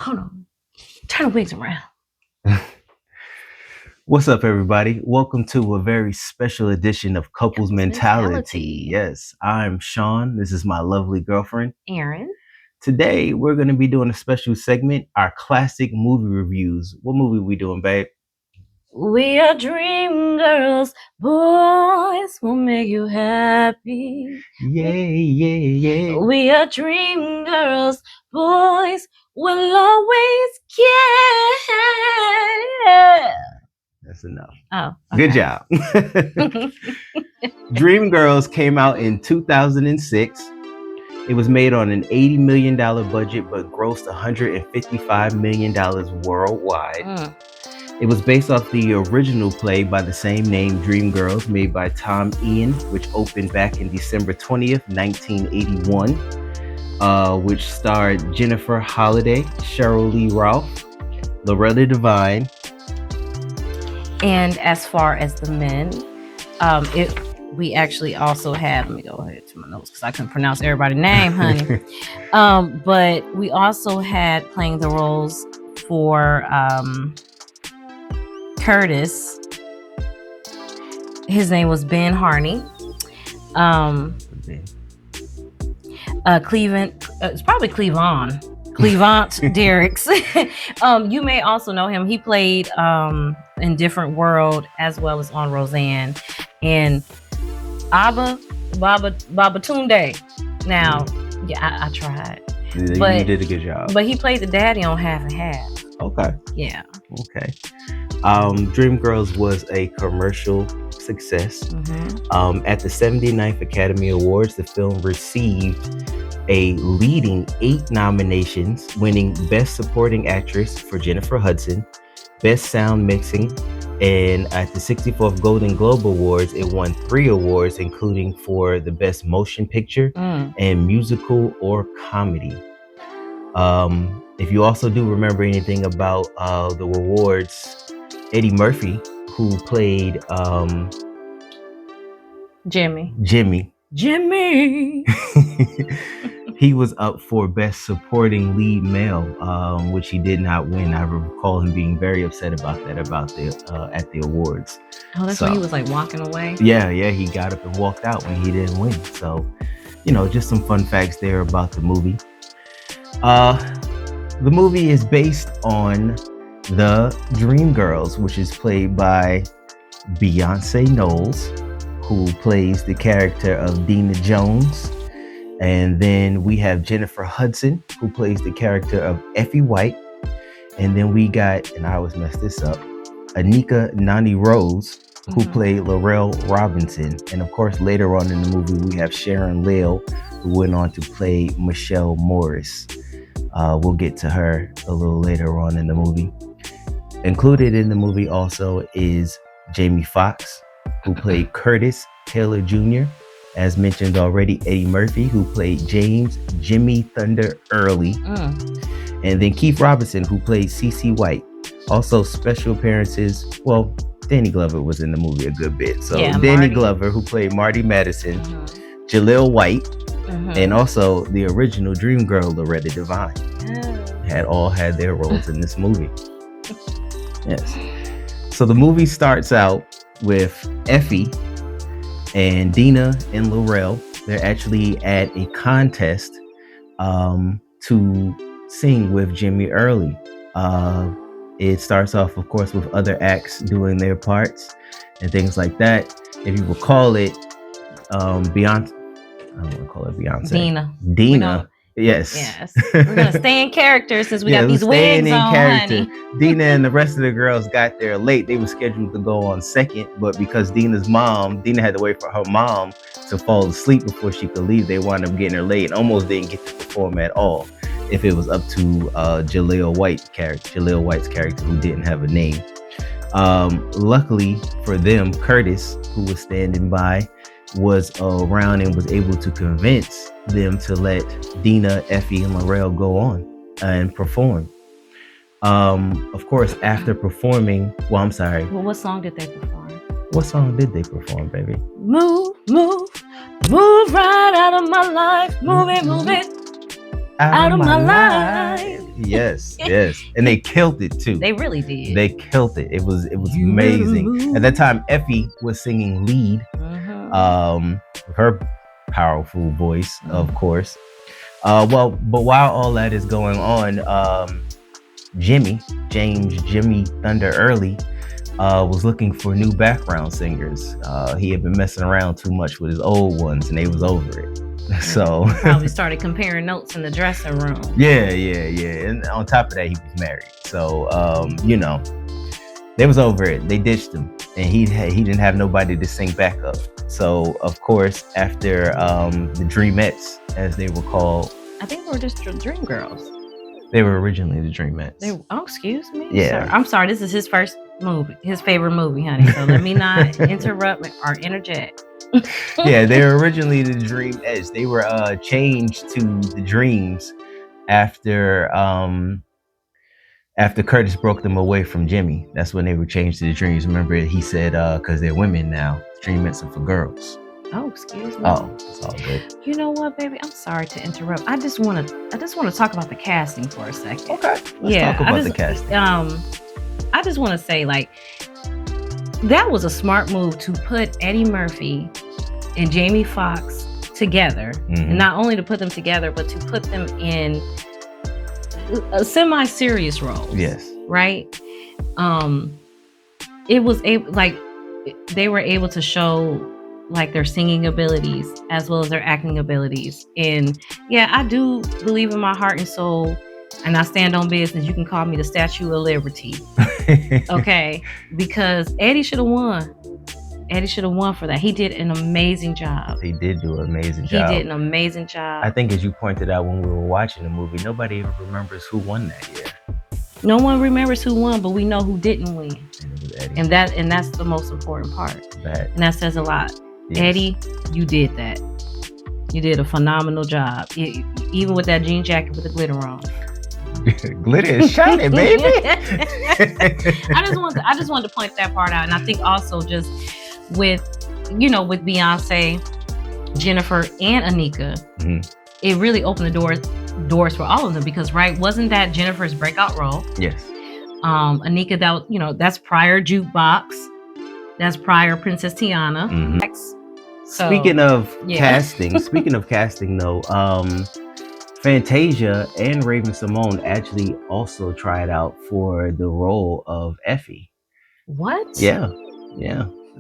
Hold on. Turn the wigs around. What's up, everybody? Welcome to a very special edition of Couples Mentality. Mentality. Yes, I'm Shaun. This is my lovely girlfriend. Erin. Today, we're going to be doing a special segment, our classic movie reviews. What movie we doing, babe? We are dream girls. Boys will make you happy. Yeah. We are dream girls. Boys will always care. That's enough. Oh, okay. Good job. Dreamgirls came out in 2006. It was made on an $80 million budget, but grossed $155 million worldwide. It was based off the original play by the same name, Dreamgirls, made by Tom Ian, which opened back in December 20th, 1981, which starred Jennifer Holliday, Cheryl Lee Ralph, Loretta Devine. And as far as the men, we actually also had, let me go ahead to my notes because I couldn't pronounce everybody's name, honey. But we also had playing the roles for Curtis. His name was Ben Harney. Cleveland, it's probably Cleavant Derricks. You may also know him. He played in Different World as well as on Roseanne and Babatunde. Now, yeah, I tried. But you did a good job. But he played the daddy on Half and Half. Okay. Yeah. Okay. Dreamgirls was a commercial success. Mm-hmm. At the 79th Academy Awards, the film received a leading 8 nominations, winning Best Supporting Actress for Jennifer Hudson, Best Sound Mixing, and at the 64th Golden Globe Awards, it won 3 awards, including for the Best Motion Picture and Musical or Comedy. If you also do remember anything about the awards, Eddie Murphy, who played Jimmy. He was up for Best Supporting Lead Male, which he did not win. I recall him being very upset about that at the awards. Oh, that's when he was like walking away? Yeah, he got up and walked out when he didn't win. So, just some fun facts there about the movie. The movie is based on the Dreamgirls, which is played by Beyonce Knowles, who plays the character of Dina Jones. And then we have Jennifer Hudson, who plays the character of Effie White. And then we got, and I always mess this up, Anika Nani Rose, who played Laurel Robinson. And of course, later on in the movie, we have Sharon Leal, who went on to play Michelle Morris. We'll get to her a little later on in the movie. Included in the movie also is Jamie Foxx, who played Curtis Taylor Jr., as mentioned already, Eddie Murphy, who played James Jimmy Thunder Early, and then Keith Robinson, who played CeCe White. Also special appearances, well, Danny Glover was in the movie a good bit. So yeah, Danny Glover, who played Marty Madison, Jaleel White, and also the original Dream Girl, Loretta Devine, had their roles in this movie. Yes. So the movie starts out with Effie and Dina and Laurel. They're actually at a contest to sing with Jimmy Early. It starts off, of course, with other acts doing their parts and things like that. If you recall it, Beyonce, I don't want to call her Beyonce. Dina. Yes. We're going to stay in character since we got these wigs on, honey. Dina and the rest of the girls got there late. They were scheduled to go on second, but because Dina had to wait for her mom to fall asleep before she could leave, they wound up getting her late and almost didn't get to perform at all if it was up to Jaleel White's character, who didn't have a name. Luckily for them, Curtis, who was standing by, was around and was able to convince them to let Dina, Effie, and Laurel go on and perform. Of course, after performing, Well, what song did they perform? What song did they perform, baby? Move right out of my life. Move it out of my life. Yes, yes, and they killed it too. They really did. They killed it. It was You amazing. At that time, Effie was singing lead. With her powerful voice, of course. But while all that is going on, Jimmy Thunder Early was looking for new background singers. He had been messing around too much with his old ones, and they was over it. So probably started comparing notes in the dressing room. Yeah. And on top of that, he was married. So they was over it. They ditched him, and he didn't have nobody to sing back up. So of course, after the Dreamettes, as they were called, I think they were just Dream Girls. They were originally the Dreamettes. Excuse me. Yeah. I'm sorry. This is his first movie, his favorite movie, honey. So let me not interrupt or interject. Yeah, they were originally the Dreamettes. They were changed to the Dreams after Curtis broke them away from Jimmy. That's when they were changed to the Dreams. Remember, he said because they're women now, Dreamettes are for girls. Oh, excuse me. Oh, it's all good. You know what, baby? I'm sorry to interrupt. I just want to talk about the casting for a second. Okay. Let's talk about the casting. I just want to say, like, that was a smart move to put Eddie Murphy and Jamie Foxx together, and not only to put them together, but to put them in a semi-serious role. Yes. Right. It was they were able to show like their singing abilities as well as their acting abilities. And yeah, I do believe in my heart and soul, and I stand on business. You can call me the Statue of Liberty. Okay. Because Eddie should have won. Eddie should have won for that. He did an amazing job. He did do an amazing job. He did an amazing job. I think, as you pointed out when we were watching the movie, nobody even remembers who won that year. No one remembers who won, but we know who didn't win. And it was Eddie. And that's the most important part. And that says a lot. Yes. Eddie, you did that. You did a phenomenal job. Even with that jean jacket with the glitter on. Glitter is shining, baby. I just wanted to point that part out. And I think also just with Beyonce, Jennifer, and Anika, it really opened the doors for all of them, because wasn't that Jennifer's breakout role? Yes. Anika, that's prior Jukebox, that's prior Princess Tiana. So, speaking of casting though, Fantasia and Raven-Symoné actually also tried out for the role of Effie. What? Yeah.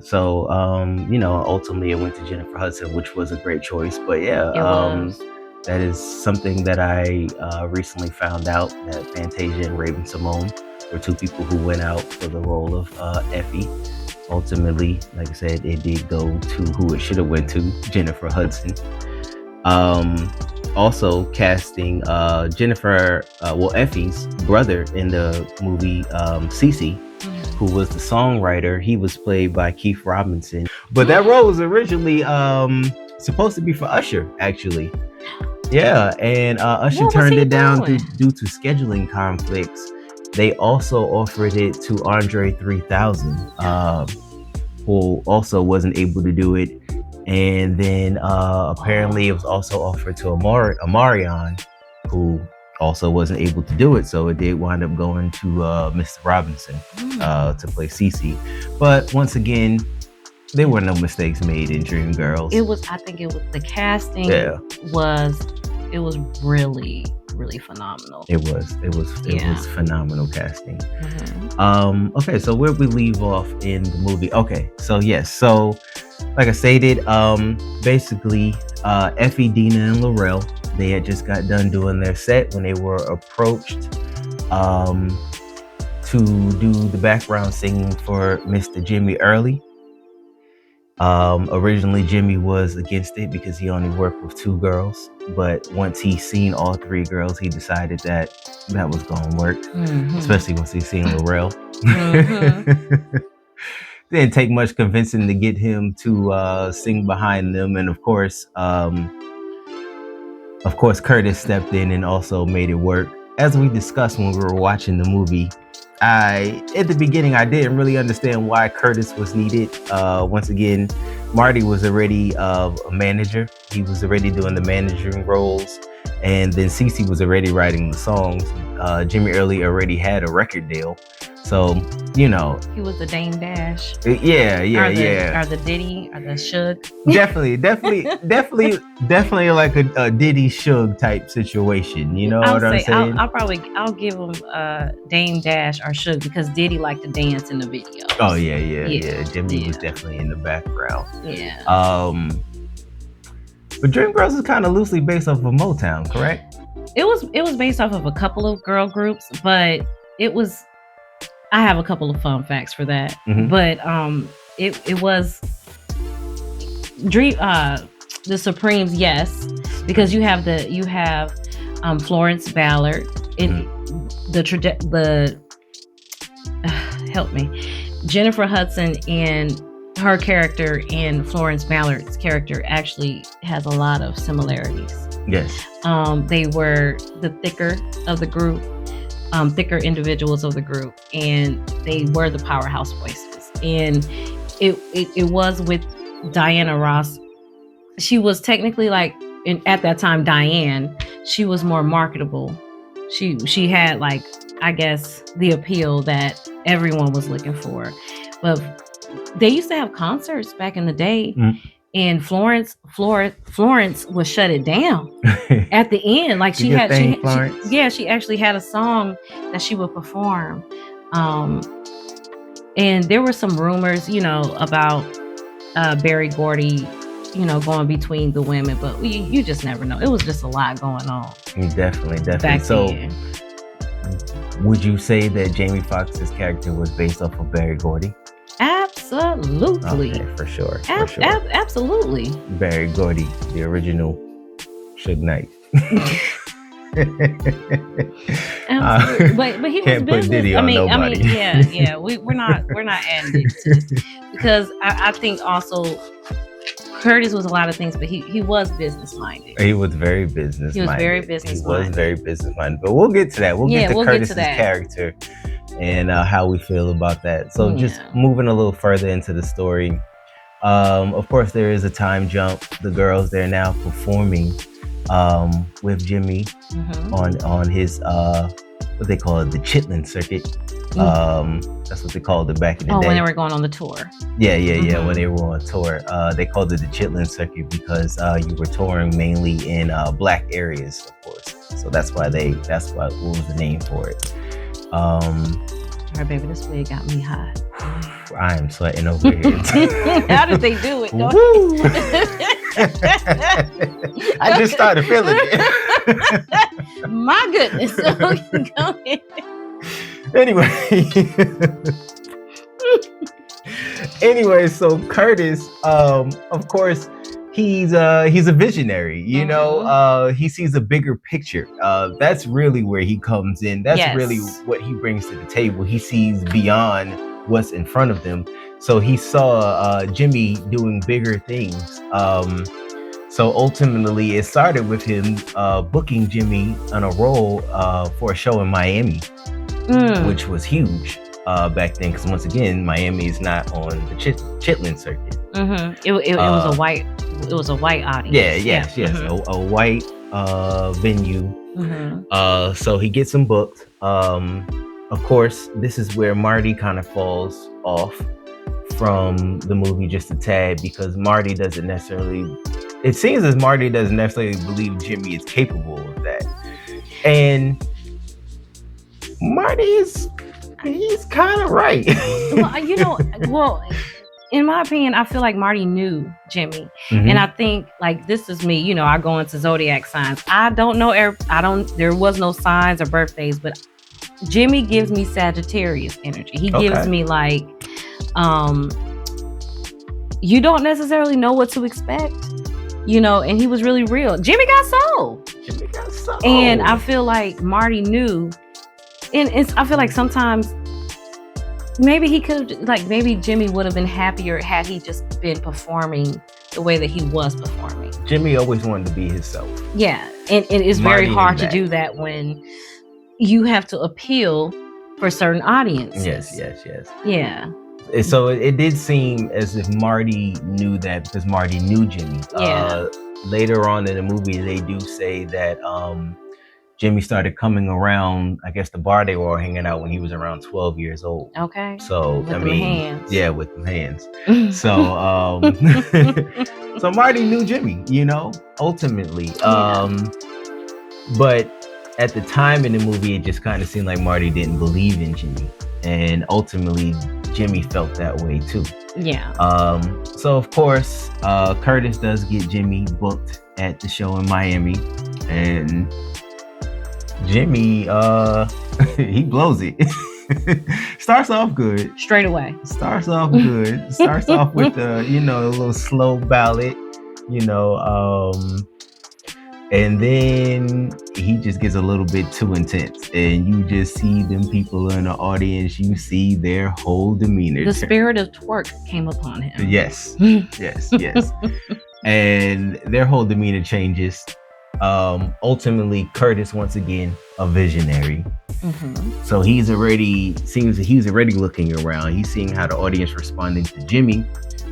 So, ultimately it went to Jennifer Hudson, which was a great choice. But yeah, that is something that I recently found out, that Fantasia and Raven-Symoné were two people who went out for the role of Effie. Ultimately, like I said, it did go to who it should have went to, Jennifer Hudson. Also casting Effie's brother in the movie, Cece, who was the songwriter. He was played by Keith Robinson, but that role was originally supposed to be for Usher, actually. Yeah, and Usher turned it down due to scheduling conflicts. They also offered it to Andre 3000, who also wasn't able to do it. And then apparently it was also offered to Omarion, who also wasn't able to do it. So it did wind up going to Mr. Robinson to play Cece. But once again, there were no mistakes made in Dreamgirls. I think the casting was really, really phenomenal. It was phenomenal casting. Okay, so where we leave off in the movie. Okay, so yes, so like I stated, basically Effie, Dina, and Laurel, they had just got done doing their set when they were approached to do the background singing for Mr. Jimmy Early. Originally Jimmy was against it because he only worked with 2 girls, but once he seen all 3 girls, he decided that was gonna work, especially once he seen Laurel. Didn't take much convincing to get him to sing behind them, and of course Curtis stepped in and also made it work. As we discussed when we were watching the movie, at the beginning, I didn't really understand why Curtis was needed. Once again, Marty was already a manager. He was already doing the managing roles. and then Cece was already writing the songs. Jimmy Early already had a record deal, so he was the Dame Dash. Yeah. Or the Diddy or the Suge. definitely like a Diddy Suge type situation. You know what I'm saying? I'll give him Dame Dash or Suge because Diddy liked to dance in the video. Oh yeah. Jimmy was definitely in the background. Yeah. But Dreamgirls is kind of loosely based off of Motown, correct? It was based off of a couple of girl groups, but it was. I have a couple of fun facts for that, but it was the Supremes, yes, because you have Florence Ballard in help me, Jennifer Hudson, and her character and Florence Ballard's character actually has a lot of similarities. Yes. They were the thicker of the group, thicker individuals of the group, and they were the powerhouse voices. And it was with Diana Ross. She was technically at that time, Diane, she was more marketable. She had I guess the appeal that everyone was looking for. But they used to have concerts back in the day. And Florence would shut it down at the end. She actually had a song that she would perform. And there were some rumors, about Berry Gordy, going between the women, but you just never know. It was just a lot going on. Definitely. Back so, then. Would you say that Jamie Foxx's character was based off of Berry Gordy? Absolutely. Okay, for sure. Absolutely. Berry Gordy, the original Suge Knight. But he can't was put Diddy on nobody. Yeah. We're not adding it to this because I think also Curtis was a lot of things, but he was business minded. He was very business minded. But we'll get to that. We'll get to Curtis's character and how we feel about that. So just moving a little further into the story. Of course, there is a time jump. The girls, they're now performing with Jimmy on his what they call it, the Chitlin circuit. That's what they called it back in the day. When they were going on the tour. Yeah. When they were on tour, they called it the Chitlin circuit because you were touring mainly in black areas, of course. So that's what was the name for it. All right, baby, this wig got me hot. I am sweating over here. How did they do it? I just started feeling it. My goodness. Go ahead. Anyway, so Curtis, of course, he's a visionary, he sees a bigger picture. That's really where he comes in. That's really what he brings to the table. He sees beyond what's in front of them. So he saw Jimmy doing bigger things. So ultimately it started with him booking Jimmy on a role for a show in Miami, which was huge back then, because once again, Miami is not on the Chitlin circuit. It was a white audience. Yes. A white venue. So he gets him booked. Of course, this is where Marty kind of falls off from the movie just a tad, because it seems as Marty doesn't necessarily believe Jimmy is capable of that. And Marty he's kind of right. In my opinion, I feel like Marty knew Jimmy. And I think, this is me, I go into zodiac signs. I don't know, there was no signs or birthdays, but Jimmy gives me Sagittarius energy. He gives me you don't necessarily know what to expect, and he was really real. Jimmy got soul. And I feel like Marty knew. And I feel like sometimes maybe he could have, maybe Jimmy would have been happier had he just been performing the way that he was performing. Jimmy always wanted to be himself. Yeah. And it's very hard to do that when you have to appeal for certain audiences. Yes. Yeah. So it did seem as if Marty knew that because Marty knew Jimmy. later on in the movie, they do say that Jimmy started coming around, I guess, the bar they were all hanging out when he was around 12 years old. Okay. So, With I them mean, hands. yeah, with them hands. So, so Marty knew Jimmy, ultimately. But at the time in the movie, it just kind of seemed like Marty didn't believe in Jimmy. And ultimately, Jimmy felt that way too. Yeah. So of course, Curtis does get Jimmy booked at the show in Miami, and Jimmy, he blows it. Starts off good. Straight away. Starts off good. Starts off with a little slow ballad, and then he just gets a little bit too intense, and you just see them people in the audience. You see their whole demeanor. The spirit of twerk came upon him. Yes, yes. And their whole demeanor changes. Ultimately, Curtis, once again, a visionary. Mm-hmm. So he's already looking around. He's seeing how the audience responding to Jimmy,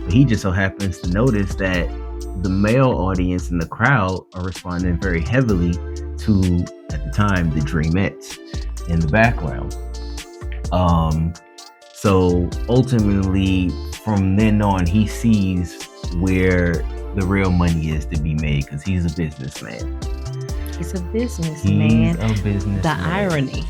but he just so happens to notice that the male audience in the crowd are responding very heavily to, at the time, the Dreamettes in the background. So ultimately, from then on, he sees where the real money is to be made, because he's a businessman. He's a businessman. The irony.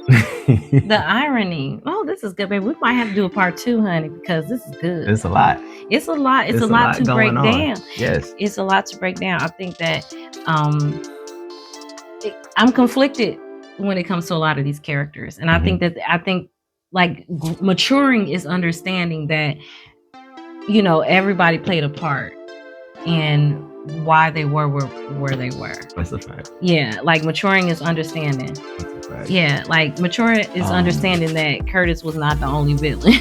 The irony. Oh, this is good, baby. We might have to do a part 2, honey, because this is good. It's a lot. It's a lot to break down. Yes. It's a lot to break down. I think that I'm conflicted when it comes to a lot of these characters. And I think like maturing is understanding that, everybody played a part in why they were where they were. That's a fact. Yeah, like maturing is understanding. That's a fact. Yeah, like maturing is understanding that Curtis was not the only villain.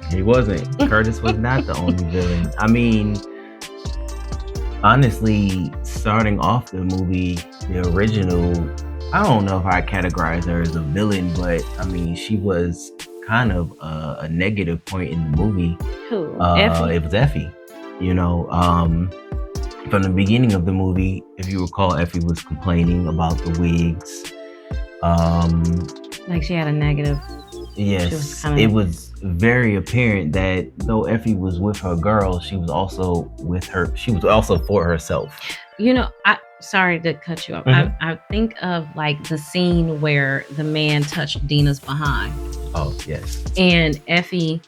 He wasn't. Curtis was not the only villain. I mean, honestly, starting off the movie, the original, I don't know if I categorize her as a villain, but I mean, she was kind of a negative point in the movie. Who? Effie? It was Effie. From the beginning of the movie, if you recall, Effie was complaining about the wigs. Like she had a negative. Yes, it was very apparent that though Effie was with her girl, she was also for herself. Sorry to cut you off. I think of like the scene where the man touched Dina's behind. Oh, yes. And Effie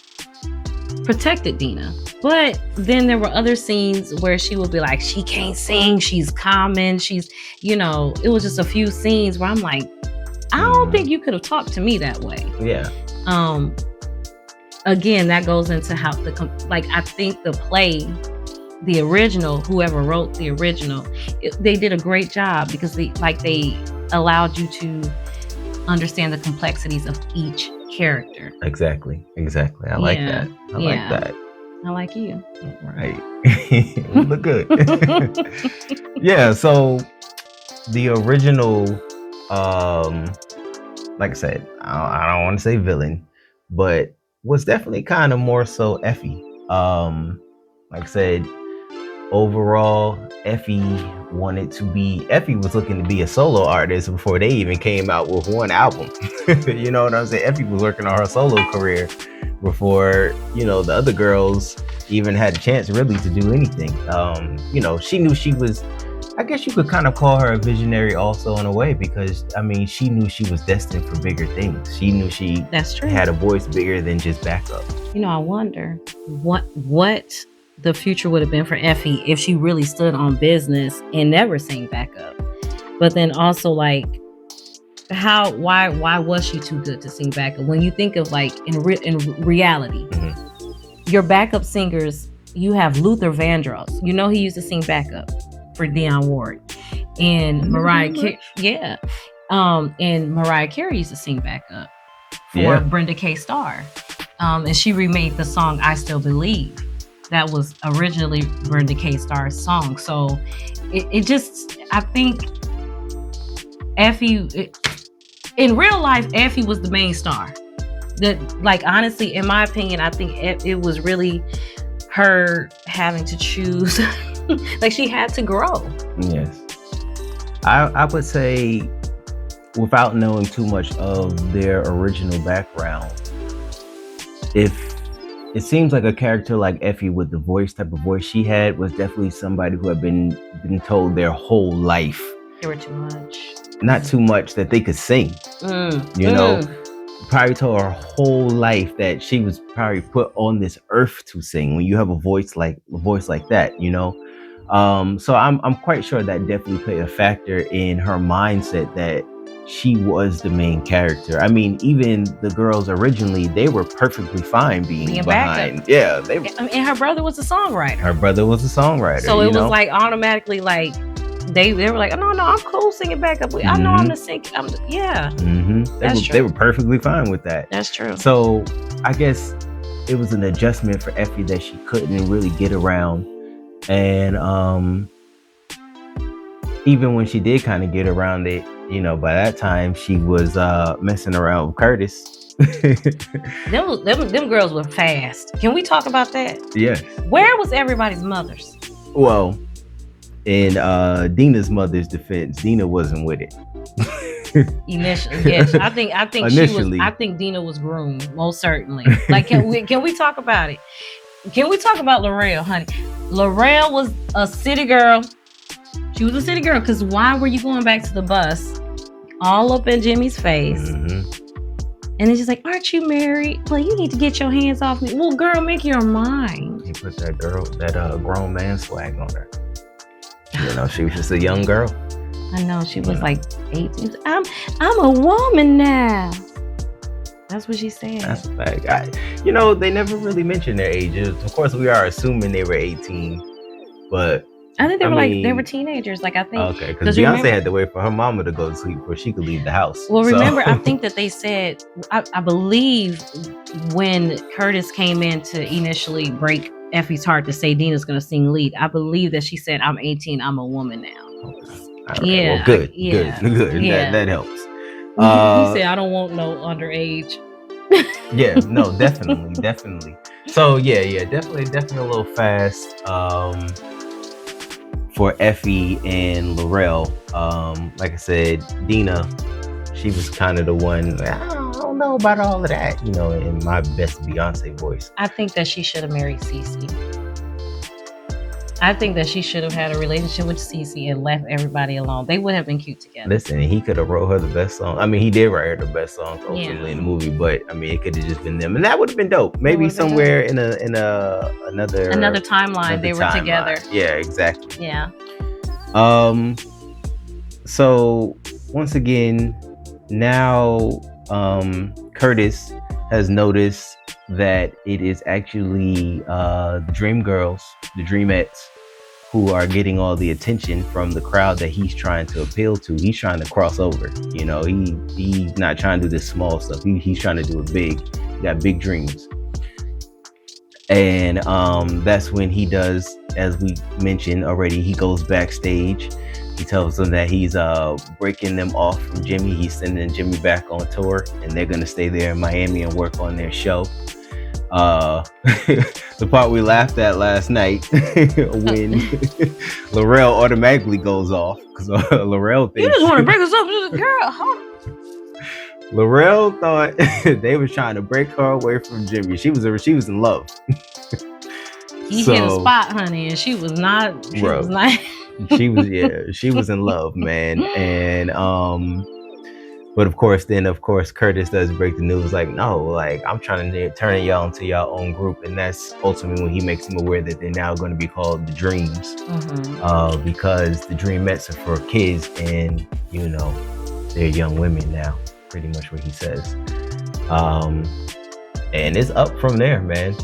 protected Dina. But then there were other scenes where she would be like, she can't sing, she's common, it was just a few scenes where I'm like, I don't think you could have talked to me that way. Yeah. Again, that goes into how I think the play, the original, whoever wrote the original, they did a great job because they allowed you to understand the complexities of each character. Exactly. I like that. I like that. I like you. Right. We look good. Yeah, so the original, like I said, I don't want to say villain, but was definitely kind of more so Effie. Like I said, overall, Effie was looking to be a solo artist before they even came out with one album. You know what I'm saying? Effie was working on her solo career before, the other girls even had a chance really to do anything. She knew she was, I guess you could kind of call her a visionary also in a way, because she knew she was destined for bigger things. She knew she had a voice bigger than just backup. I wonder what the future would have been for Effie if she really stood on business and never sang backup. But then also why was she too good to sing backup? When you think of in reality, your backup singers, you have Luther Vandross. He used to sing backup for Dionne Ward, and Mariah Carey. And Mariah Carey used to sing backup for Brenda K. Starr, and she remade the song "I Still Believe." That was originally Brenda K. Starr's song. So I think Effie, in real life, Effie was the main star. Honestly, in my opinion, I think it was really her having to choose. Like, she had to grow. Yes. I would say, without knowing too much of their original background, if it seems like a character like Effie with the type of voice she had was definitely somebody who had been told their whole life. They were too much. Not too much that they could sing. You know, probably told her whole life that she was probably put on this earth to sing. When you have a voice like that, you know. So I'm quite sure that definitely played a factor in her mindset that she was the main character. I mean, even the girls originally, they were perfectly fine being behind. Yeah, and her brother was a songwriter. So it was like automatically like they were like, oh, no, I'm cool singing backup. I know I'm the singer. Yeah. They were perfectly fine with that. That's true. So I guess it was an adjustment for Effie that she couldn't really get around. And even when she did kind of get around it, you know, by that time she was messing around with Curtis. them girls were fast. Can we talk about that? Yes. Where was everybody's mothers? Well, in Dina's mother's defense, Dina wasn't with it. Initially, yes. I think initially. I think Dina was groomed, most certainly. Like, can we talk about it? Can we talk about Laurel, honey? Laurel was a city girl. She was a city girl, because why were you going back to the bus all up in Jimmy's face? And it's just like, aren't you married? Well, you need to get your hands off me. Well, girl, make your mind. He put that grown man swag on her. You know, she was just a young girl. I know, she was like 18. I'm a woman now. That's what she said. That's a fact. You know, they never really mentioned their ages. Of course, we are assuming they were 18, but I think they were teenagers. Like, I think. Okay, because Beyonce had to wait for her mama to go to sleep before she could leave the house. Well, remember, I think that they said, I believe when Curtis came in to initially break Effie's heart to say Dina's going to sing lead, I believe that she said, I'm 18, I'm a woman now. Right. Yeah. Well, good. Yeah. That helps. He said, I don't want no underage. Yeah, no, definitely. So yeah, definitely a little fast for Effie and Laurel. Like I said, Dina, she was kind of the one, I don't know about all of that, you know, in my best Beyonce voice. I think that she should have married Cece. I think that she should have had a relationship with Cece and left everybody alone. They would have been cute together. Listen, he could have wrote her the best song. I mean, he did write her the best song ultimately in the movie, but I mean, it could have just been them, and that would have been dope. Maybe somewhere in another timeline they were together. Yeah, exactly. Yeah. So once again, now Curtis has noticed that it is actually the Dream Girls, the Dreamettes, who are getting all the attention from the crowd that he's trying to appeal to. He's trying to cross over. You know, he's not trying to do this small stuff. He's trying to do it big. He got big dreams. And that's when he does, as we mentioned already, he goes backstage. He tells them that he's breaking them off from Jimmy. He's sending Jimmy back on tour, and they're going to stay there in Miami and work on their show. The part we laughed at last night when Laurel automatically goes off, because Laurel thinks, you just want to break us up, girl. Laurel thought they were trying to break her away from Jimmy. She was in love. He hit a spot, honey, and she was not. She was in love, man. And but of course Curtis does break the news, like, no, like, I'm trying to turn y'all into y'all own group. And that's ultimately when he makes them aware that they're now going to be called the Dreams, because the Dreamettes are for kids, and you know, they're young women now, pretty much what he says. And it's up from there, man.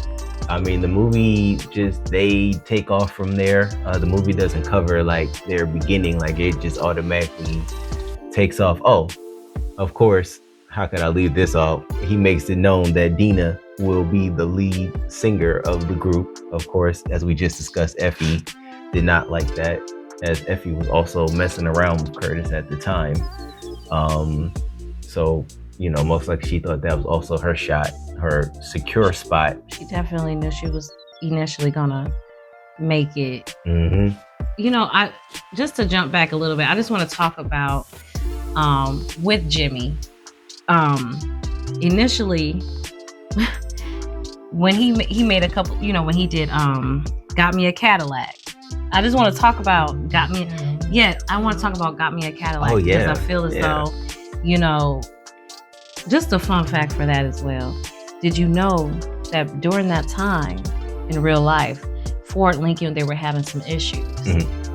I mean, the movie they take off from there. The movie doesn't cover like their beginning, like it just automatically takes off. Oh, of course, how could I leave this off? He makes it known that Dina will be the lead singer of the group. Of course, as we just discussed, Effie did not like that, as Effie was also messing around with Curtis at the time. So, you know, most likely she thought that was also her shot, her secure spot. She definitely knew she was initially gonna make it. Mm-hmm. You know, I just to jump back a little bit, I just want to talk about with Jimmy. Initially, when he made a couple, you know, when he did Got Me a Cadillac. I just want to talk about Got Me. Yeah, I want to talk about Got Me a Cadillac. Oh, yeah. Because I feel as though, you know, just a fun fact for that as well. Did you know that during that time in real life, Ford Lincoln, they were having some issues,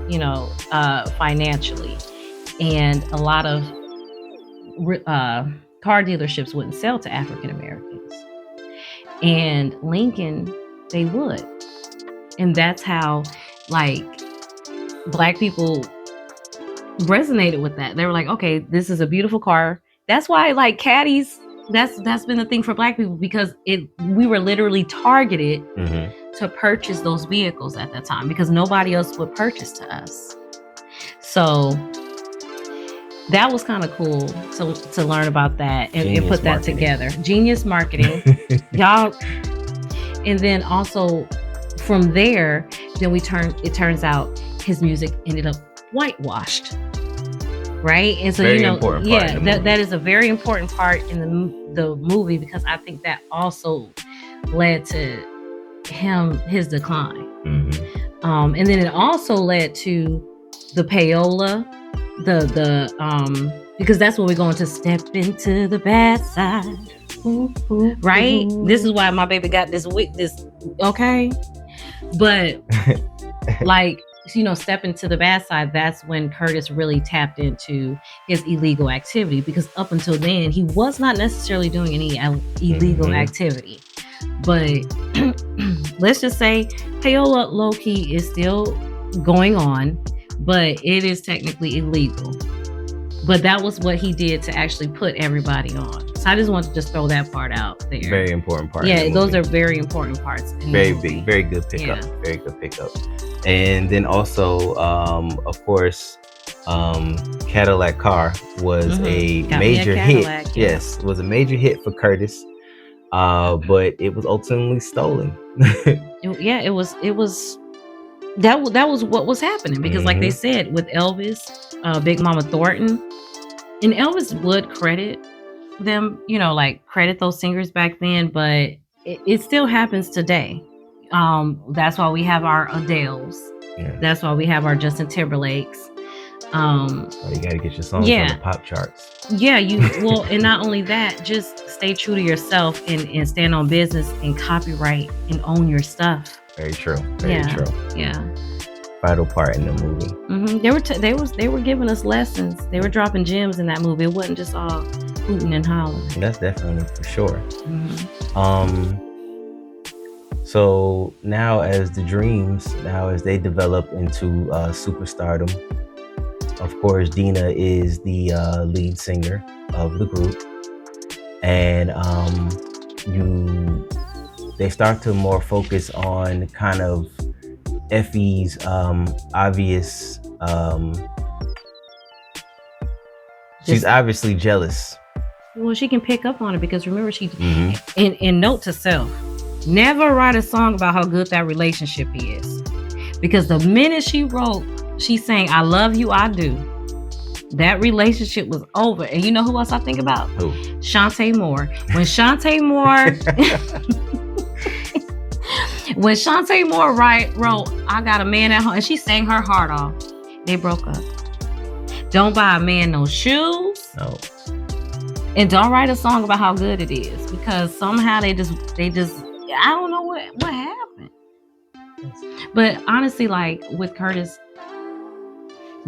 you know, financially, and a lot of car dealerships wouldn't sell to African Americans, and Lincoln, they would, and that's how like Black people resonated with that. They were like, okay, this is a beautiful car. That's why like caddies, that's been the thing for Black people, because we were literally targeted to purchase those vehicles at that time, because nobody else would purchase to us. So that was kind of cool to learn about that and put that together. Genius marketing. Y'all. And then also from there, then it turns out his music ended up whitewashed. Right? And so, very you know, important yeah, that is a very important part in the movie, because I think that also led to his decline. And then it also led to the payola, because that's when we're going to step into the bad side. Right? This is why my baby got this okay? But like, you know, step into the bad side, that's when Curtis really tapped into his illegal activity, because up until then he was not necessarily doing any illegal activity. But let's just say payola low-key is still going on, but it is technically illegal. But that was what he did to actually put everybody on. So I just want to just throw that part out there. Very important part. Yeah, those are very important parts. Very big, very good pickup. Yeah. Very good pickup. And then also, of course, Cadillac Car was a major hit. Yeah. Yes, was a major hit for Curtis. But it was ultimately stolen. It was. That was what was happening, because like they said with Elvis, Big Mama Thornton, and Elvis would credit them, you know, like credit those singers back then, but it still happens today. That's why we have our Adeles. Yeah. That's why we have our Justin Timberlakes. You got to get your songs on the pop charts. Yeah, and not only that, just stay true to yourself and stand on business and copyright and own your stuff. Very true. Very true. Yeah. Vital part in the movie. They were giving us lessons. They were dropping gems in that movie. It wasn't just all hooting and hollering. That's definitely for sure. So now as they develop into superstardom, of course, Dina is the lead singer of the group, and they start to more focus on kind of Effie's obvious. She's obviously jealous. Well, she can pick up on it, because remember, she in note to self, never write a song about how good that relationship is, because the minute she's saying "I love you, I do," that relationship was over. And you know who else I think about? Who? Shantae Moore. When Shantae Moore wrote "I Got a Man at Home," and she sang her heart off, they broke up. Don't buy a man no shoes. No. And don't write a song about how good it is, because somehow they just I don't know what happened. But honestly, like with Curtis,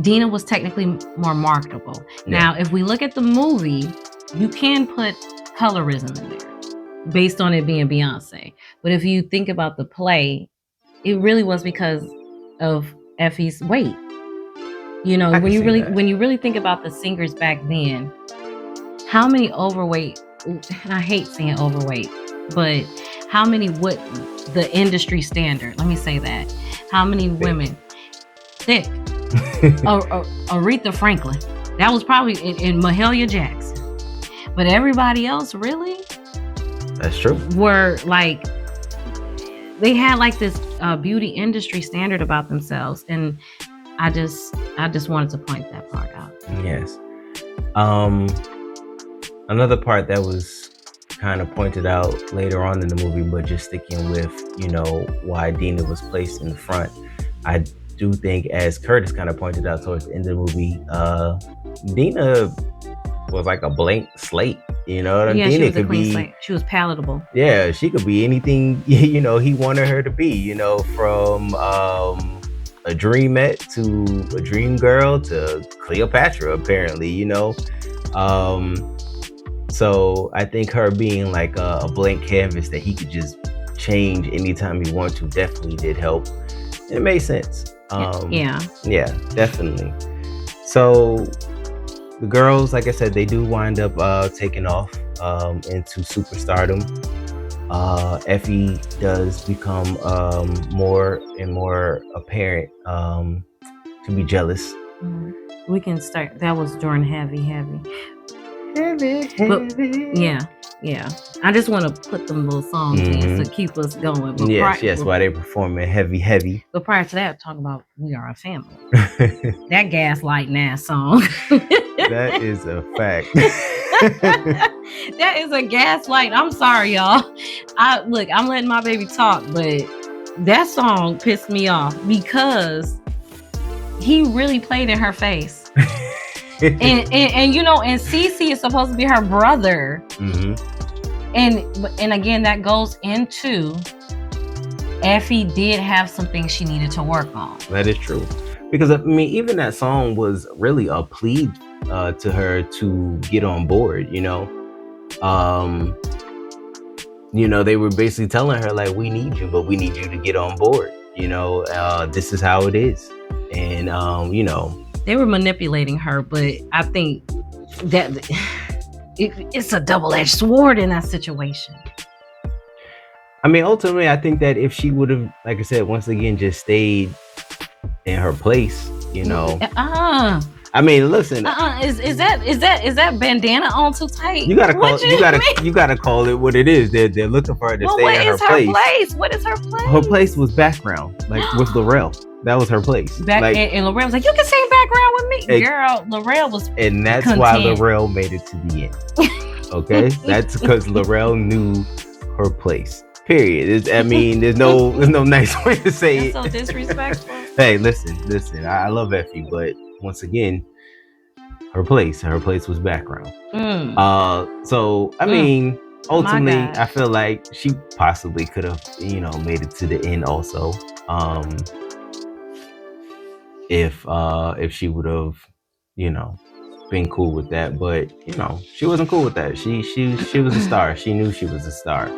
Dina was technically more marketable. Yeah. Now, if we look at the movie, you can put colorism in there based on it being Beyonce. But if you think about the play, it really was because of Effie's weight. You know, when you really think about the singers back then, how many overweight, and I hate saying overweight, but how many would the industry standard, let me say that, how many women thick? Aretha Franklin, that was probably in Mahalia Jackson, but everybody else really, that's true, were like they had like this beauty industry standard about themselves, and I just wanted to point that part out. Yes. Another part that was kind of pointed out later on in the movie, but just sticking with, why Dina was placed in the front. I do think, as Curtis kind of pointed out towards the end of the movie, Dina was like a blank slate. Yeah, Dina she was a clean slate. She was palatable. Yeah, she could be anything, he wanted her to be, from a dreamette to a dream girl to Cleopatra, apparently, So I think her being like a blank canvas that he could just change anytime he wanted to definitely did help. It made sense. Yeah, definitely. So the girls, like I said, they do wind up taking off into superstardom. Effie does become more and more apparent to be jealous. We can start. That was during heavy. But, yeah. I just want to put them little songs in to keep us going. But yes, while they're performing heavy. But prior to that, talking about We Are a Family. That gaslighting ass song. That is a fact. That is a gaslight. I'm sorry, y'all. I'm letting my baby talk, but that song pissed me off because he really played in her face. and Cece is supposed to be her brother. And again, that goes into Effie did have some things she needed to work on. That is true. Because even that song was really a plea to her to get on board, they were basically telling her, like, we need you, but we need you to get on board. This is how it is. And, they were manipulating her, but I think that it's a double-edged sword in that situation. Ultimately, I think that if she would have, like I said, once again, just stayed in her place, listen. Is that bandana on too tight? You gotta call it what it is. They're looking for her to stay in her place. What is her place? Her place was background, like with Laurel. That was her place. And Laurel was like, "You can sing background with me, girl." Laurel was, and that's content. Why Laurel made it to the end. Okay, that's because Laurel knew her place. Period. There's no nice way to say that's it. So disrespectful. Hey, listen. I love Effie, but once again, her place was background. So ultimately, I feel like she possibly could have, made it to the end also. If she would have, been cool with that, but she wasn't cool with that. She was a star. She knew she was a star.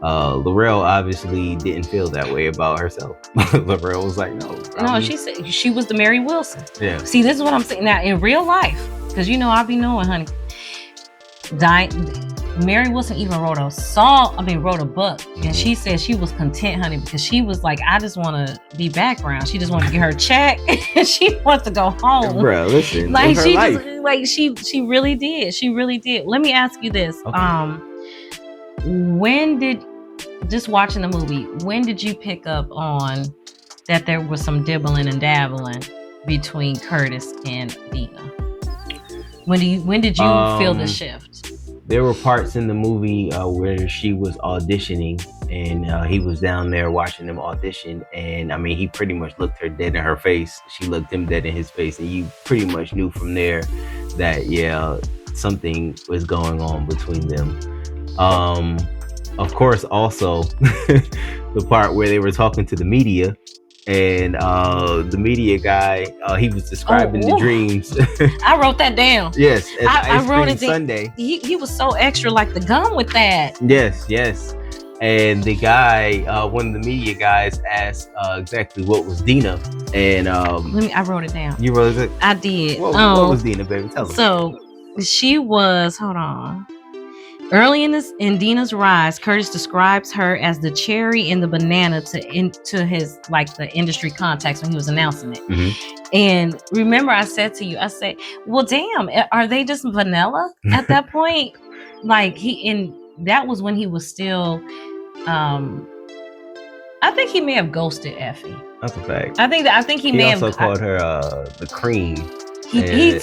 Laurel obviously didn't feel that way about herself. Laurel was like, no, she said she was the Mary Wilson. Yeah. See, this is what I'm saying now in real life, because I be knowing, honey. Mary Wilson even wrote a book, and she said she was content, honey, because she was like, I just want to be background. She just wanted to get her check, and she wants to go home. Bro, listen, like she just, she really did. She really did. Let me ask you this: when did, just watching the movie, when did you pick up on that there was some dibbling and dabbling between Curtis and Dina? When did you feel the shift? There were parts in the movie where she was auditioning, and he was down there watching them audition, and he pretty much looked her dead in her face. She looked him dead in his face, and you pretty much knew from there that something was going on between them. Of course, also the part where they were talking to the media, and the media guy, he was describing the dreams. I wrote that down. Yes, I wrote it Sunday. He was so extra, like the gum with that. Yes. And the guy, one of the media guys, asked exactly what was Dina, and I wrote it down. You wrote it? I did. What was Dina, baby? Tell us. So she was. Hold on. Early in Dina's rise, Curtis describes her as the cherry in the banana to his, like, the industry contacts when he was announcing it. Mm-hmm. And remember, I said to you, well, damn, are they just vanilla at that point? Like that was when he was still, I think he may have ghosted Effie. That's a fact. I think he may also have called her the cream. He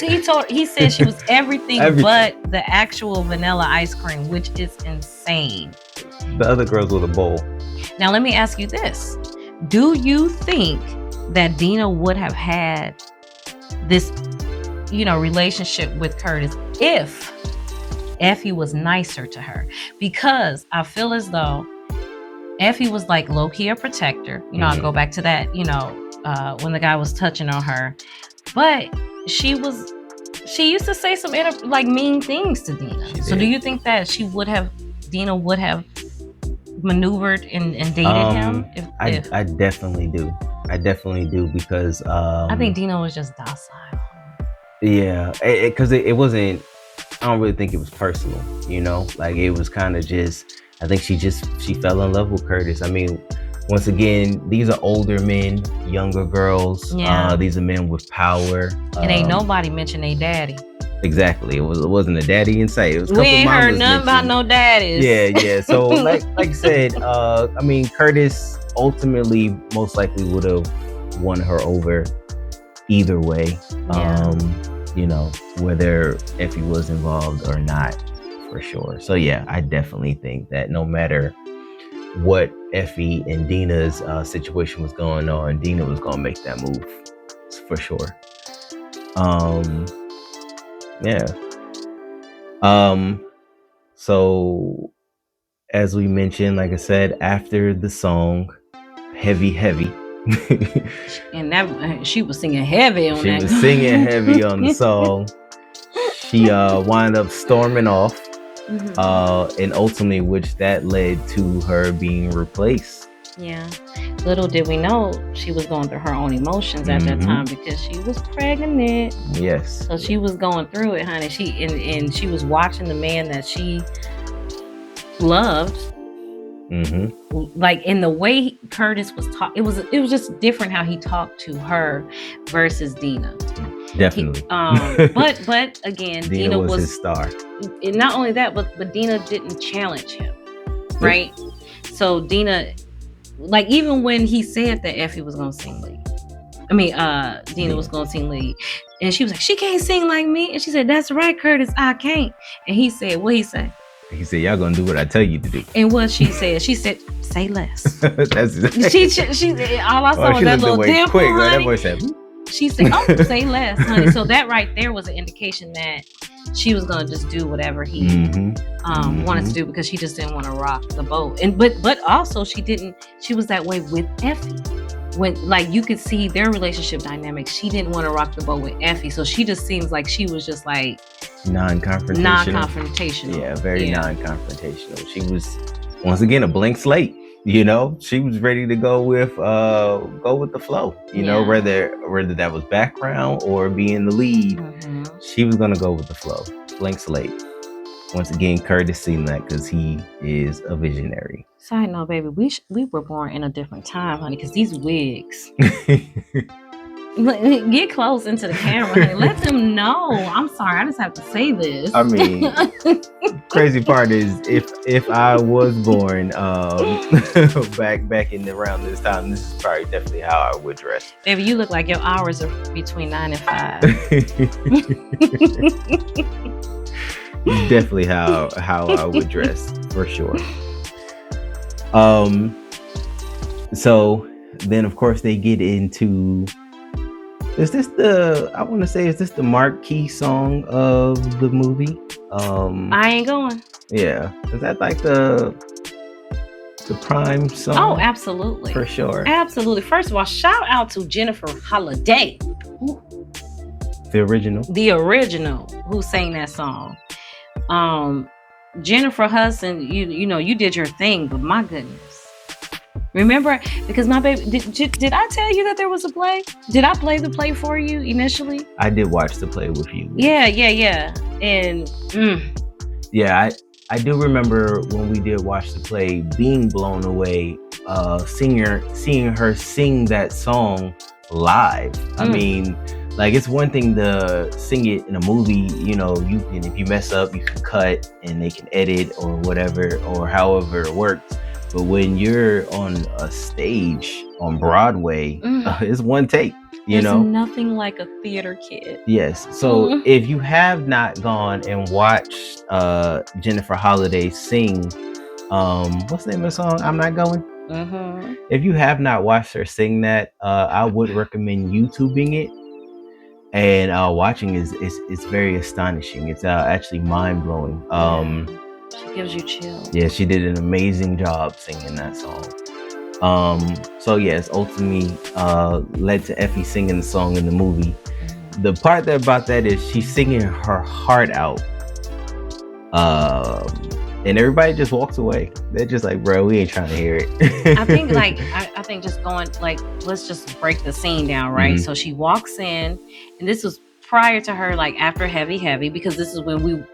said she was everything but the actual vanilla ice cream, which is insane. The other girls with a bowl. Now let me ask you this: do you think that Dina would have had this, relationship with Curtis if Effie was nicer to her? Because I feel as though Effie was like low-key a protector. I'll go back to that, when the guy was touching on her. But she used to say some mean things to Dina. So do you think that Dina would have maneuvered and dated him? I definitely do. I definitely do because I think Dina was just docile. Yeah, because it wasn't. I don't really think it was personal. Like it was kind of just. I think she fell in love with Curtis. I mean, once again, these are older men, younger girls. Yeah. These are men with power. And ain't nobody mention their daddy. Exactly. It wasn't a daddy in sight. It was. We ain't heard nothing about no daddies. Yeah. So like I said, I mean, Curtis ultimately most likely would have won her over either way. Yeah. Whether Effie was involved or not, for sure. So yeah, I definitely think that no matter what Effie and Dina's situation was going on, Dina was gonna make that move for sure. Yeah. So as we mentioned, like I said, after the song Heavy and that she was singing heavy on that. She was singing heavy on the song. She wound up storming off. And ultimately, which that led to her being replaced. Yeah. Little did we know she was going through her own emotions at that time because she was pregnant. Yes. So she was going through it, honey. And she was watching the man that she loved. Like in the way Curtis was talking, it was just different how he talked to her versus Dina. Definitely. But again, Dina was his star. And not only that, but Dina didn't challenge him, right? So Dina, like even when he said that Effie was gonna sing lead, Dina was gonna sing lead, and she was like, she can't sing like me, and she said, that's right, Curtis, I can't. And he said, what he say? He said, y'all gonna do what I tell you to do. And what she said, say less. That's she all I saw was that little dimple, quick, honey. right? That boy said, she said, oh, say less, honey. So that right there was an indication that she was gonna just do whatever he wanted to do because she just didn't want to rock the boat. And but also she was that way with Effie. When like you could see their relationship dynamics, she didn't want to rock the boat with Effie. So she just seems like she was just like non-confrontational. Yeah, very non-confrontational. She was once again a blank slate. She was ready to go with the flow. Whether that was background or being the lead, she was gonna go with the flow. Blank slate. Once again, Curtis seen that because he is a visionary. Side note, baby, we were born in a different time, honey, because these wigs. Get close into the camera, honey. Let them know. I'm sorry, I just have to say this. I mean, crazy part is if I was born back in around this time, this is probably definitely how I would dress. Baby, you look like your hours are between 9 and 5. Definitely how I would dress for sure. So then of course they get into, is this the marquee song of the movie? I Ain't Going. Yeah. Is that like the prime song? Oh, absolutely. For sure. Absolutely. First of all, shout out to Jennifer Holliday. The original who sang that song. Jennifer Hudson, you did your thing, but my goodness. Remember, because my baby, did I tell you that there was a play? Did I play the play for you initially? I did watch the play with you. Yeah. And yeah, I do remember when we did watch the play, being blown away, seeing her sing that song live. I mean, like, it's one thing to sing it in a movie, if you mess up, you can cut and they can edit or whatever, or however it works. But when you're on a stage on Broadway, it's one take. There's nothing like a theater kid. Yes. So if you have not gone and watched Jennifer Holliday sing, what's the name of the song? I'm Not Going. If you have not watched her sing that, I would recommend YouTubing it. And watching is very astonishing. It's actually mind blowing. She gives you chills. Yeah, she did an amazing job singing that song. So yes, ultimately led to Effie singing the song in the movie. The part about that is she's singing her heart out, and everybody just walks away. They're just like, bro, we ain't trying to hear it. I think I think just going let's just break the scene down, right? So she walks in, and this was prior to her, after Heavy, because this is when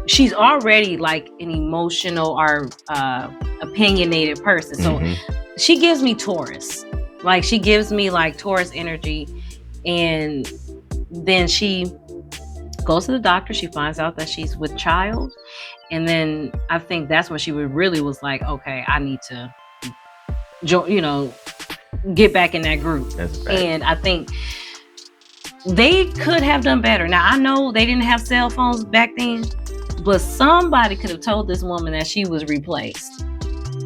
she's already an emotional or opinionated person. So she gives me Taurus. She gives me Taurus energy. And then she goes to the doctor. She finds out that she's with child. And then I think that's when she really was like, okay, I need to, get back in that group. That's right. And I think they could have done better. Now, I know they didn't have cell phones back then, but somebody could have told this woman that she was replaced.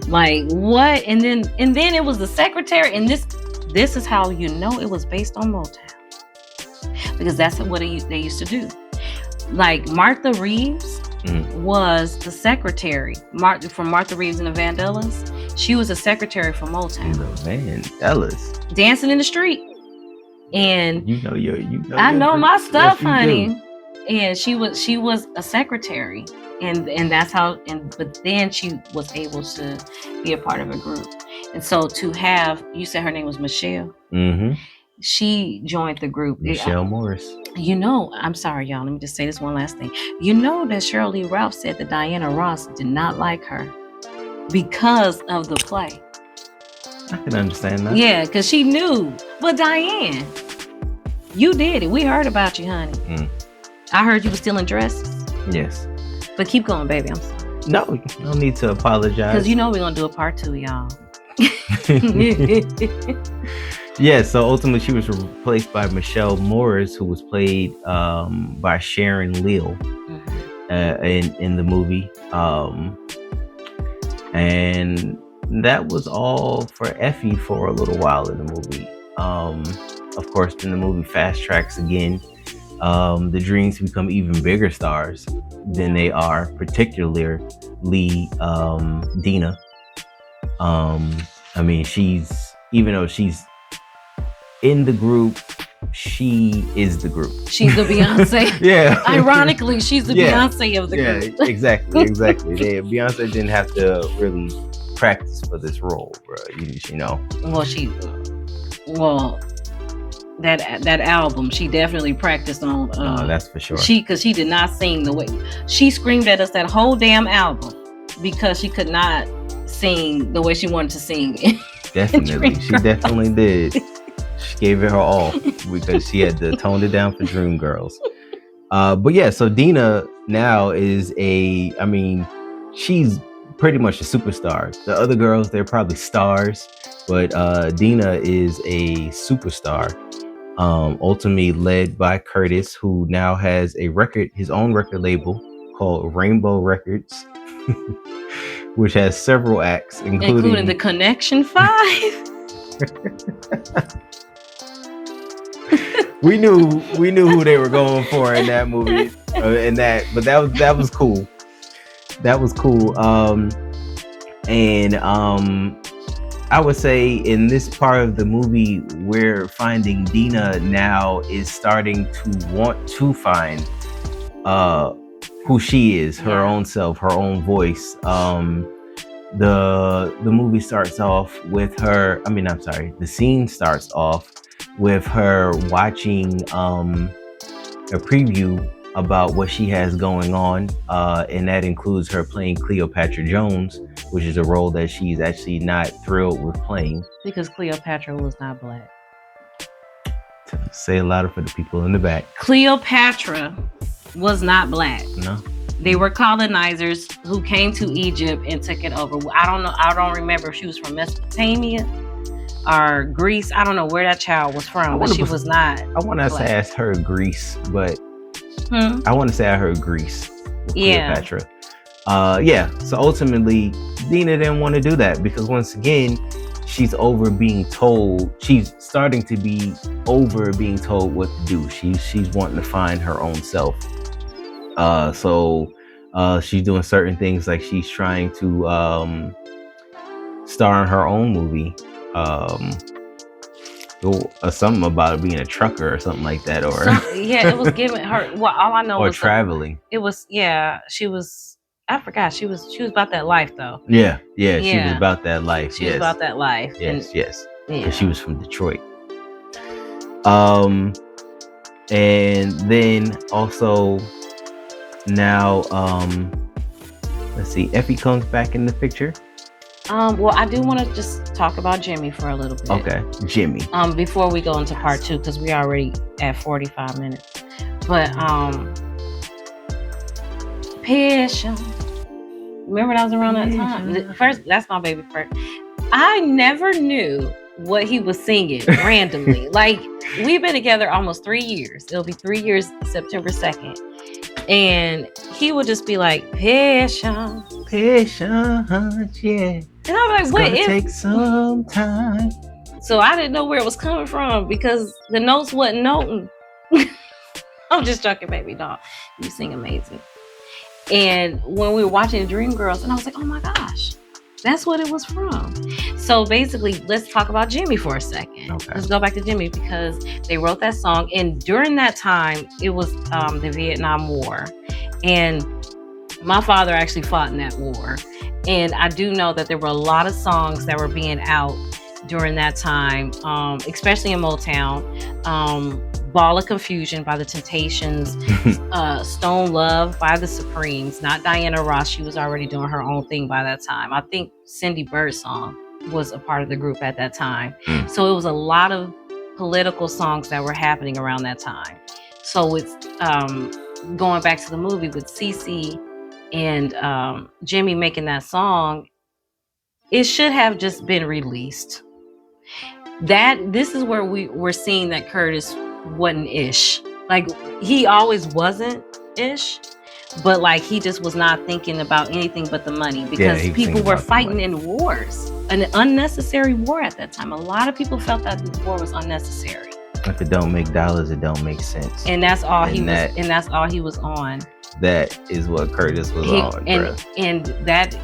What? And then it was the secretary. And this is how you know it was based on Motown, because that's what they used to do. Martha Reeves was the secretary. From Martha Reeves and the Vandellas, she was a secretary for Motown. The Vandellas, dancing in the street, and I know my stuff, honey. Do. And she was a secretary, and that's how. But then she was able to be a part of a group. And so to have, you said her name was Michelle. She joined the group. Michelle Morris. I'm sorry, y'all. Let me just say this one last thing. That Cheryl Lee Ralph said that Diana Ross did not like her because of the play. I can understand that. Yeah, because she knew. But Diane, you did it. We heard about you, honey. I heard you were stealing dresses. Yes. But keep going, baby. I'm sorry. No need to apologize. Because we're going to do a part 2, y'all. Yeah, so ultimately she was replaced by Michelle Morris, who was played by Sharon Leal in the movie. And that was all for Effie for a little while in the movie. Of course, then the movie fast tracks again. The Dreams become even bigger stars than they are, particularly Dina. Even though she's in the group, she is the group. She's the Beyonce. Yeah. Ironically, she's the Beyonce of the group. Yeah, exactly. Beyonce didn't have to really practice for this role, bro. That album, she definitely practiced on. No, that's for sure. Because she did not sing the way she screamed at us that whole damn album, because she could not sing the way she wanted to sing. Definitely, she definitely did. She gave it her all because she had to tone it down for Dreamgirls. But yeah, so Dina now is she's pretty much a superstar. The other girls, they're probably stars, but Dina is a superstar. Ultimately led by Curtis, who now has his own record label called Rainbow Records, which has several acts, including the Connection 5. we knew who they were going for in that movie, but that was cool. That was cool. I would say in this part of the movie, we're finding Dina now is starting to want to find who she is, her own self, her own voice. The movie starts off with her. The scene starts off with her watching a preview about what she has going on, and that includes her playing Cleopatra Jones, which is a role that she's actually not thrilled with playing. Because Cleopatra was not black. Say it louder for the people in the back. Cleopatra was not black. No. They were colonizers who came to Egypt and took it over. I don't know. I don't remember if she was from Mesopotamia or Greece. I don't know where that child was from, but she was not. I want to say I heard Greece, but Hmm? I want to say I heard Greece. With Yeah. Cleopatra. Yeah. So ultimately, Dina didn't want to do that because once again, she's over being told. She's starting to be over being told what to do. She's wanting to find her own self. So she's doing certain things like she's trying to star in her own movie. Something about being a trucker or something like that, or yeah, it was giving her. Well, all I know or was traveling. It was she was. I forgot she was about that life though. Yeah, she was about that life. She was about that life. Yes. Yeah. Because she was from Detroit. And then also now, let's see, Effie comes back in the picture. Well, I do want to just talk about Jimmy for a little bit. Okay, Jimmy. Before we go into part 2, because we already at 45 minutes. But Shaun. Remember that was around that time. First, that's my baby first. I never knew what he was singing randomly. Like, we've been together almost 3 years. It'll be 3 years September 2nd. And he would just be like, Shaun. Yeah. And I'm like, what? It's take some time. So I didn't know where it was coming from because the notes wasn't noting. I'm just joking, baby doll. You sing amazing. And when we were watching Dreamgirls, and I was like, oh my gosh, that's what it was from. So basically, let's talk about Jimmy for a second. Okay. Let's go back to Jimmy because they wrote that song. And during that time, it was the Vietnam War. And my father actually fought in that war. And I do know that there were a lot of songs that were being out during that time, especially in Motown. Ball of Confusion by the Temptations, Stone Love by the Supremes, not Diana Ross. She was already doing her own thing by that time. I think Cindy Birdsong was a part of the group at that time. So it was a lot of political songs that were happening around that time. So it's going back to the movie with Cece and Jimmy making that song, it should have just been released. This is where we're seeing that Curtis wasn't ish. Like, he always wasn't ish, but like he just was not thinking about anything but the money because people were fighting in wars, an unnecessary war at that time. A lot of people felt that the war was unnecessary. If it don't make dollars, it don't make sense. And that's all he was on. That is what Curtis was on, and that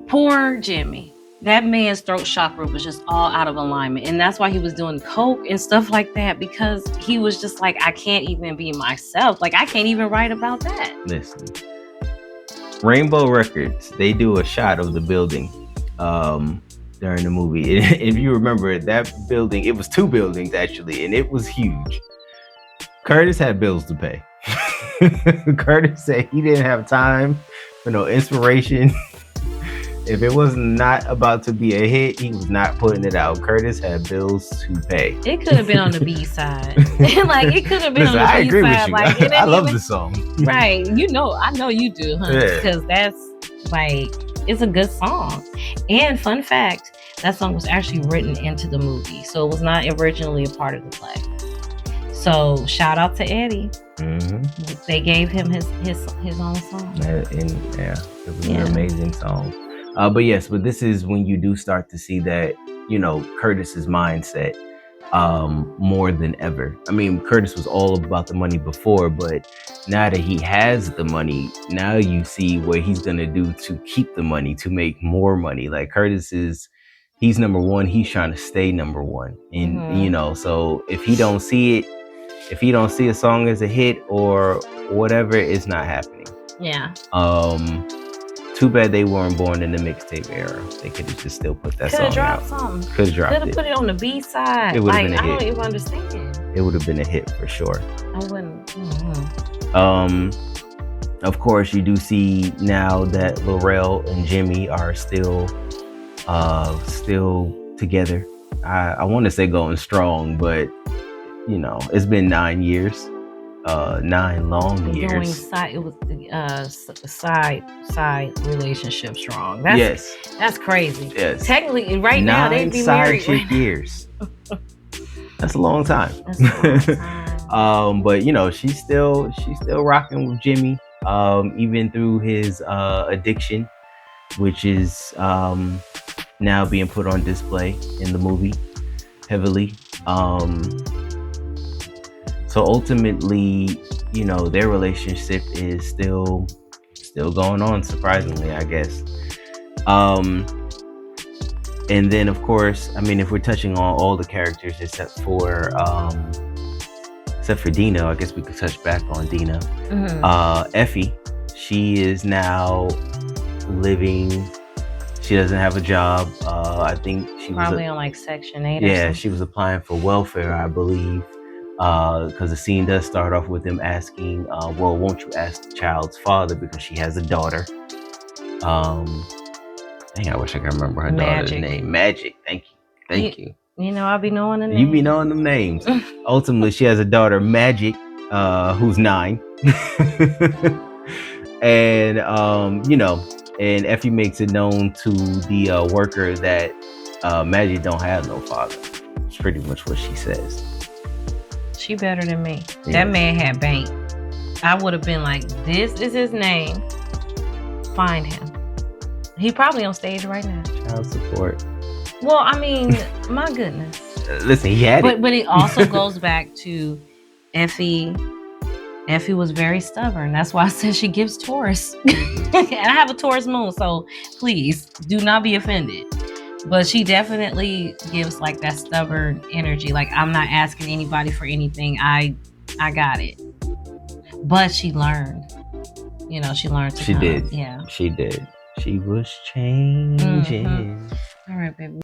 poor Jimmy. That man's throat chakra was just all out of alignment. And that's why he was doing coke and stuff like that, because he was just like, I can't even be myself. Like, I can't even write about that. Listen, Rainbow Records, they do a shot of the building during the movie. If you remember, that building, it was 2 buildings actually, and it was huge. Curtis had bills to pay. Curtis said he didn't have time for no inspiration. If it was not about to be a hit, he was not putting it out. Curtis had bills to pay. It could have been on the B side. Like, it could have been on the B side. I agree with you. Like, I love the song. Right. I know you do, huh? Because that's like, it's a good song. And fun fact, that song was actually written into the movie. So it was not originally a part of the play. So shout out to Eddie. Mm-hmm. They gave him his own song. It was an amazing song. But this is when you do start to see that, Curtis's mindset more than ever. I mean, Curtis was all about the money before, but now that he has the money, now you see what he's going to do to keep the money, to make more money. Like, he's number one. He's trying to stay number one. And, so if he don't see a song as a hit or whatever, it's not happening. Yeah. Too bad they weren't born in the mixtape era. They could have just still put that song out. Could have dropped it. Could have put it on the B side. It would have been a hit. I don't even understand. It would have been a hit for sure. I wouldn't. Mm-hmm. Of course, you do see now that Laurel and Jimmy are still together. I want to say going strong, but it's been 9 years. 9 long Doing years. side, it was side relationships wrong. That's crazy. Yes. Technically, right now they'd be side married. chick years. That's a long time. That's a long time. But you know, she's still rocking with Jimmy, even through his addiction, which is now being put on display in the movie heavily. So ultimately, you know, their relationship is still going on, surprisingly, I guess. And then of course, I mean, if we're touching on all the characters except for Dina, I guess we could touch back on Dina. Effie, she is now living. She doesn't have a job. I think she probably on like Section 8. Yeah, she was applying for welfare, I believe. Because the scene does start off with them asking, well, won't you ask the child's father, because she has a daughter. Dang, I wish I could remember her daughter's name. Magic. Thank you. You know, I'll be knowing the names. You be knowing them names. Ultimately, she has a daughter, Magic, who's 9. And you know, and Effie makes it known to the worker that Magic don't have no father. It's pretty much what she says. She better than me. Yes. That man had bank. I would have been like, this is his name. Find him. He probably on stage right now. Child support. Well, I mean, my goodness. Listen, he had it. But it also goes back to Effie. Effie was very stubborn. That's why I said she gives Taurus. And I have a Taurus moon, so please do not be offended. But she definitely gives like that stubborn energy. Like, I'm not asking anybody for anything. I got it. But she learned. You know, she learned to She did. Yeah. She did. She was changing. All right, baby.